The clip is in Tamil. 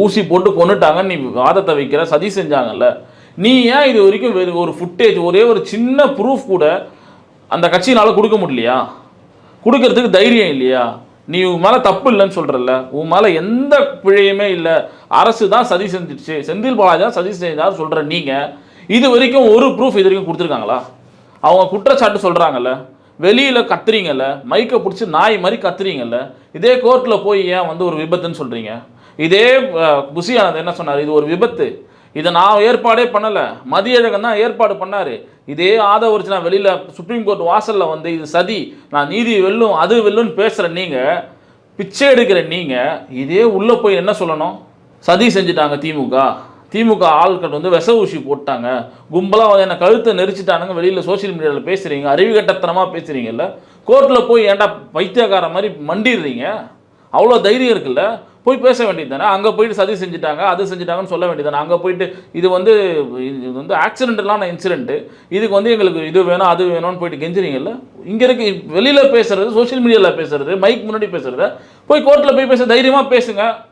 ஊசி போட்டு கொண்டுட்டாங்க நீ வாதத்தை வைக்கிற, சதி செஞ்சாங்கல்ல, நீ ஏன் இது வரைக்கும் ஒரு ஃபுட்டேஜ், ஒரே ஒரு சின்ன ப்ரூஃப் கூட அந்த கட்சியினால் கொடுக்க முடியலையா? கொடுக்கறதுக்கு தைரியம் இல்லையா? நீ உன் மேலே தப்பு இல்லைன்னு சொல்கிறல்ல, உன் மேலே எந்த பிழையுமே இல்லை, அரசு தான் சதி செஞ்சிடுச்சு, செந்தில் பாலாஜி தான் சதி செஞ்சார் சொல்கிற நீங்கள் இது வரைக்கும் ஒரு ப்ரூஃப் இது வரைக்கும் கொடுத்துருக்காங்களா? அவங்க குற்றச்சாட்டு சொல்கிறாங்கல்ல, வெளியில் கத்துறீங்கல்ல, மைக்கை பிடிச்சி நாய் மாதிரி கத்துறீங்கல்ல, இதே கோர்ட்டில் போய் ஏன் ஒரு விபத்துன்னு சொல்கிறீங்க? இதே புஷி ஆனந்த் என்ன சொன்னார்? இது ஒரு விபத்து, இதை நான் ஏற்பாடே பண்ணலை, மதியழகன் தான் ஏற்பாடு பண்ணார். இதே ஆதவரிச்சு நான் வெளியில் சுப்ரீம் கோர்ட் வாசலில் இது சதி, நான் நீதி வெல்லும் அது வெல்லும்னு பேசுகிற நீங்கள், பிச்சை எடுக்கிற நீங்கள், இதே உள்ளே போய் என்ன சொல்லணும்? சதி செஞ்சுட்டாங்க திமுக ஆட்கள் விஷ ஊசி போட்டாங்க, கும்பலாக என்னை கழுத்தை நெரிச்சிட்டானுங்க, வெளியில் சோசியல் மீடியாவில் பேசுகிறீங்க, அறிவுகட்டத்தனமாக பேசுகிறீங்கல்ல, கோர்ட்டில் போய் ஏன்டா பைத்தியக்கார மாதிரி மண்டிடுறீங்க? அவ்வளோ தைரியம் இருக்குல்ல, போய் பேச வேண்டியது தானே. அங்கே போயிட்டு சதி செஞ்சுட்டாங்க அது செஞ்சுட்டாங்கன்னு சொல்ல வேண்டியது தானே. அங்கே போயிட்டு இது ஆக்சிடென்டலான இன்சிடென்ட்டு, இதுக்கு எங்களுக்கு இது வேணும் அது வேணும்னு போயிட்டு கெஞ்சுறீங்கல்ல. இங்கே இருக்கு வெளியில் பேசுறது, சோஷியல் மீடியாவில் பேசுறது, மைக் முன்னாடி பேசுகிறத போய் கோர்ட்டில் போய் பேச தைரியமாக பேசுங்க.